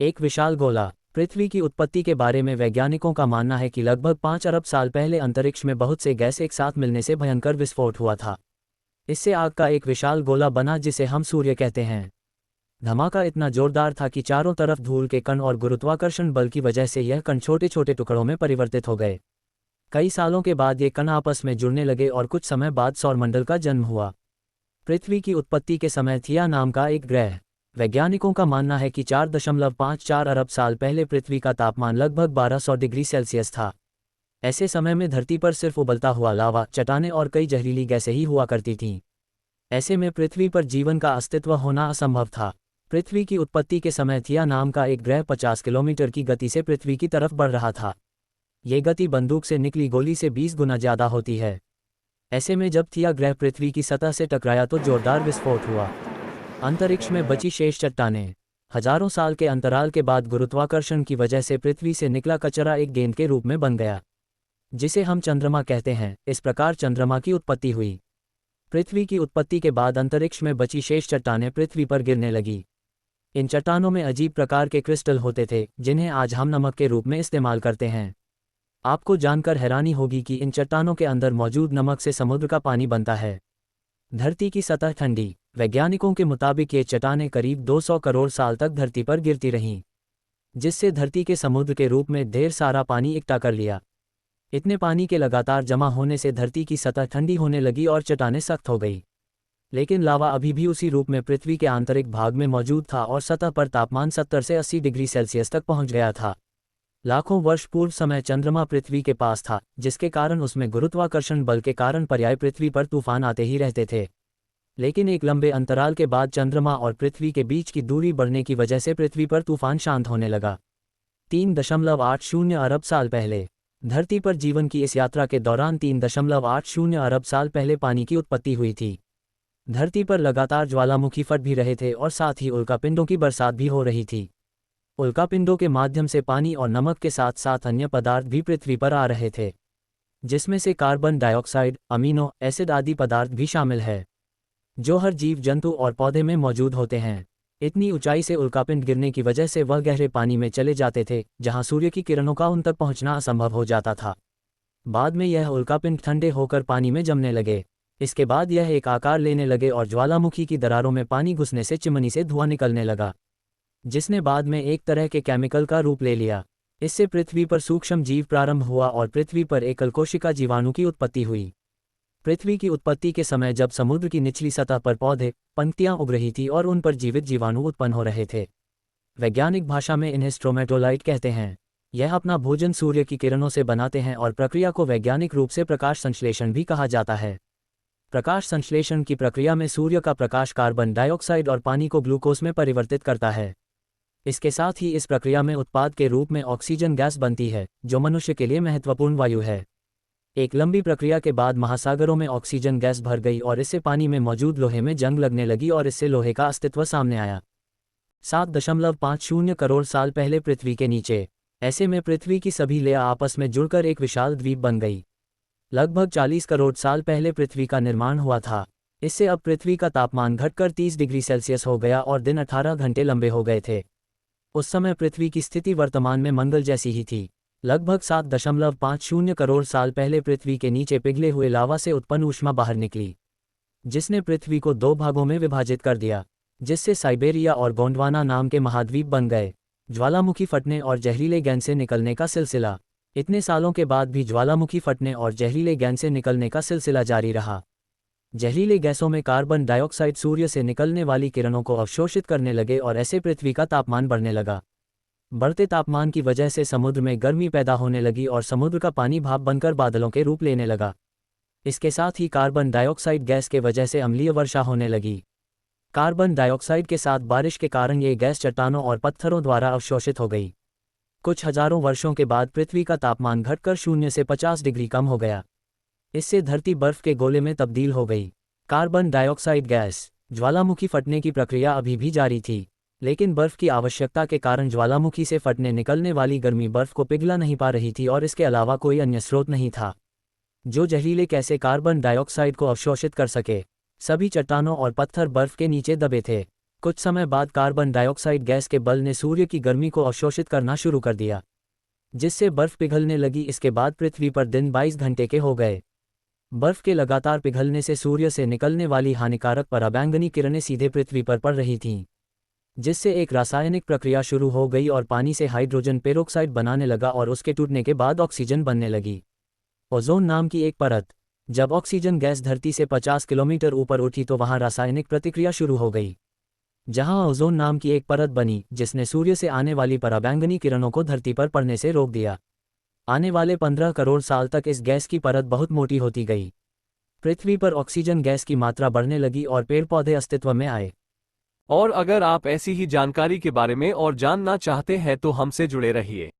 एक विशाल गोला। पृथ्वी की उत्पत्ति के बारे में वैज्ञानिकों का मानना है कि लगभग 5 अरब साल पहले अंतरिक्ष में बहुत से गैस एक साथ मिलने से भयंकर विस्फोट हुआ था। इससे आग का एक विशाल गोला बना जिसे हम सूर्य कहते हैं। धमाका इतना जोरदार था कि चारों तरफ धूल के कण और गुरुत्वाकर्षण बल की वजह से यह कण छोटे छोटे टुकड़ों में परिवर्तित हो गए। कई सालों के बाद ये कण आपस में जुड़ने लगे और कुछ समय बाद सौरमंडल का जन्म हुआ। पृथ्वी की उत्पत्ति के समय थिया नाम का एक ग्रह। वैज्ञानिकों का मानना है कि 4.54 अरब साल पहले पृथ्वी का तापमान लगभग 1200 डिग्री सेल्सियस था। ऐसे समय में धरती पर सिर्फ उबलता हुआ लावा, चट्टानें और कई जहरीली गैसें ही हुआ करती थीं। ऐसे में पृथ्वी पर जीवन का अस्तित्व होना असंभव था। पृथ्वी की उत्पत्ति के समय थिया नाम का एक ग्रह 50 किलोमीटर की गति से पृथ्वी की तरफ बढ़ रहा था। ये गति बंदूक से निकली गोली से 20 गुना ज़्यादा होती है। ऐसे में जब थिया ग्रह पृथ्वी की सतह से टकराया तो जोरदार विस्फोट हुआ। अंतरिक्ष में बची शेष चट्टानें। हजारों साल के अंतराल के बाद गुरुत्वाकर्षण की वजह से पृथ्वी से निकला कचरा एक गेंद के रूप में बन गया, जिसे हम चंद्रमा कहते हैं। इस प्रकार चंद्रमा की उत्पत्ति हुई। पृथ्वी की उत्पत्ति के बाद अंतरिक्ष में बची शेष चट्टानें पृथ्वी पर गिरने लगी। इन चट्टानों में अजीब प्रकार के क्रिस्टल होते थे, जिन्हें आज हम नमक के रूप में इस्तेमाल करते हैं। आपको जानकर हैरानी होगी कि इन चट्टानों के अंदर मौजूद नमक से समुद्र का पानी बनता है। धरती की सतह ठंडी। वैज्ञानिकों के मुताबिक ये चट्टानें करीब 200 करोड़ साल तक धरती पर गिरती रहीं, जिससे धरती के समुद्र के रूप में ढेर सारा पानी इकट्ठा कर लिया। इतने पानी के लगातार जमा होने से धरती की सतह ठंडी होने लगी और चट्टानें सख्त हो गई। लेकिन लावा अभी भी उसी रूप में पृथ्वी के आंतरिक भाग में मौजूद था और सतह पर तापमान 70 से 80 डिग्री सेल्सियस तक पहुंच गया था। लाखों वर्ष पूर्व समय चंद्रमा पृथ्वी के पास था, जिसके कारण उसमें गुरुत्वाकर्षण बल के कारण पर्याय पृथ्वी पर तूफान आते ही रहते थे। लेकिन एक लंबे अंतराल के बाद चंद्रमा और पृथ्वी के बीच की दूरी बढ़ने की वजह से पृथ्वी पर तूफान शांत होने लगा। 3.80 अरब साल पहले। धरती पर जीवन की इस यात्रा के दौरान 3.80 अरब साल पहले पानी की उत्पत्ति हुई थी। धरती पर लगातार ज्वालामुखी फट भी रहे थे और साथ ही उल्कापिंडों की बरसात भी हो रही थी। उल्कापिंडों के माध्यम से पानी और नमक के साथ साथ अन्य पदार्थ भी पृथ्वी पर आ रहे थे, जिसमें से कार्बन डाइऑक्साइड, अमीनो एसिड आदि पदार्थ भी शामिल है, जो हर जीव जंतु और पौधे में मौजूद होते हैं। इतनी ऊंचाई से उल्कापिंड गिरने की वजह से वह गहरे पानी में चले जाते थे, जहां सूर्य की किरणों का उन तक पहुंचना असंभव हो जाता था। बाद में यह उल्कापिंड ठंडे होकर पानी में जमने लगे। इसके बाद यह एक आकार लेने लगे और ज्वालामुखी की दरारों में पानी घुसने से चिमनी से धुआं निकलने लगा, जिसने बाद में एक तरह के केमिकल का रूप ले लिया। इससे पृथ्वी पर सूक्ष्म जीव प्रारंभ हुआ और पृथ्वी पर एकल कोशिका जीवाणु की उत्पत्ति हुई। पृथ्वी की उत्पत्ति के समय जब समुद्र की निचली सतह पर पौधे, पंक्तियां उग रही थी और उन पर जीवित जीवाणु उत्पन्न हो रहे थे। वैज्ञानिक भाषा में इन्हें स्ट्रोमेटोलाइट कहते हैं। यह अपना भोजन सूर्य की किरणों से बनाते हैं और प्रक्रिया को वैज्ञानिक रूप से प्रकाश संश्लेषण भी कहा जाता है। प्रकाश संश्लेषण की प्रक्रिया में सूर्य का प्रकाश कार्बन डाइऑक्साइड और पानी को ग्लूकोज में परिवर्तित करता है। इसके साथ ही इस प्रक्रिया में उत्पाद के रूप में ऑक्सीजन गैस बनती है, जो मनुष्य के लिए महत्वपूर्ण वायु है। एक लंबी प्रक्रिया के बाद महासागरों में ऑक्सीजन गैस भर गई और इससे पानी में मौजूद लोहे में जंग लगने लगी और इससे लोहे का अस्तित्व सामने आया। 7.50 करोड़ साल पहले पृथ्वी के नीचे। ऐसे में पृथ्वी की सभी लेयर आपस में जुड़कर एक विशाल द्वीप बन गई। लगभग 40 करोड़ साल पहले पृथ्वी का निर्माण हुआ था। इससे अब पृथ्वी का तापमान घटकर 30 डिग्री सेल्सियस हो गया और दिन 18 घंटे लंबे हो गए थे। उस समय पृथ्वी की स्थिति वर्तमान में मंगल जैसी ही थी। लगभग 7.50 करोड़ साल पहले पृथ्वी के नीचे पिघले हुए लावा से उत्पन्न ऊष्मा बाहर निकली, जिसने पृथ्वी को 2 भागों में विभाजित कर दिया, जिससे साइबेरिया और गोंडवाना नाम के महाद्वीप बन गए। ज्वालामुखी फटने और जहरीले गैस से निकलने का सिलसिला। इतने सालों के बाद भी ज्वालामुखी फटने और जहरीले गैस से निकलने का सिलसिला जारी रहा। जहरीले गैसों में कार्बन डाइऑक्साइड सूर्य से निकलने वाली किरणों को अवशोषित करने लगे और ऐसे पृथ्वी का तापमान बढ़ने लगा। बढ़ते तापमान की वजह से समुद्र में गर्मी पैदा होने लगी और समुद्र का पानी भाप बनकर बादलों के रूप लेने लगा। इसके साथ ही कार्बन डाइऑक्साइड गैस के वजह से अम्लीय वर्षा होने लगी। कार्बन डाइऑक्साइड के साथ बारिश के कारण ये गैस चट्टानों और पत्थरों द्वारा अवशोषित हो गई। कुछ हजारों वर्षों के बाद पृथ्वी का तापमान घटकर 0 से 50 डिग्री कम हो गया। इससे धरती बर्फ के गोले में तब्दील हो गई। Carbon dioxide gas. ज्वालामुखी फटने की प्रक्रिया अभी भी जारी थी, लेकिन बर्फ की आवश्यकता के कारण ज्वालामुखी से फटने निकलने वाली गर्मी बर्फ को पिघला नहीं पा रही थी और इसके अलावा कोई अन्य स्रोत नहीं था जो जहरीले कैसे कार्बन डाइऑक्साइड को अवशोषित कर सके। सभी चट्टानों और पत्थर बर्फ के नीचे दबे थे। कुछ समय बाद कार्बन डाइऑक्साइड गैस के बल ने सूर्य की गर्मी को अवशोषित करना शुरू कर दिया, जिससे बर्फ पिघलने लगी। इसके बाद पृथ्वी पर दिन 22 घंटे के हो गए। बर्फ के लगातार पिघलने से सूर्य से निकलने वाली हानिकारक पराबैंगनी किरणें सीधे पृथ्वी पर पड़ रही थीं, जिससे एक रासायनिक प्रक्रिया शुरू हो गई और पानी से हाइड्रोजन पेरोक्साइड बनाने लगा और उसके टूटने के बाद ऑक्सीजन बनने लगी। ओजोन नाम की एक परत। जब ऑक्सीजन गैस धरती से 50 किलोमीटर ऊपर उठी तो वहां रासायनिक प्रतिक्रिया शुरू हो गई, जहां ओजोन नाम की एक परत बनी, जिसने सूर्य से आने वाली पराबैंगनी किरणों को धरती पर पड़ने से रोक दिया। आने वाले 15 करोड़ साल तक इस गैस की परत बहुत मोटी होती गई। पृथ्वी पर ऑक्सीजन गैस की मात्रा बढ़ने लगी और पेड़ पौधे अस्तित्व में आए। और अगर आप ऐसी ही जानकारी के बारे में और जानना चाहते हैं तो हमसे जुड़े रहिए।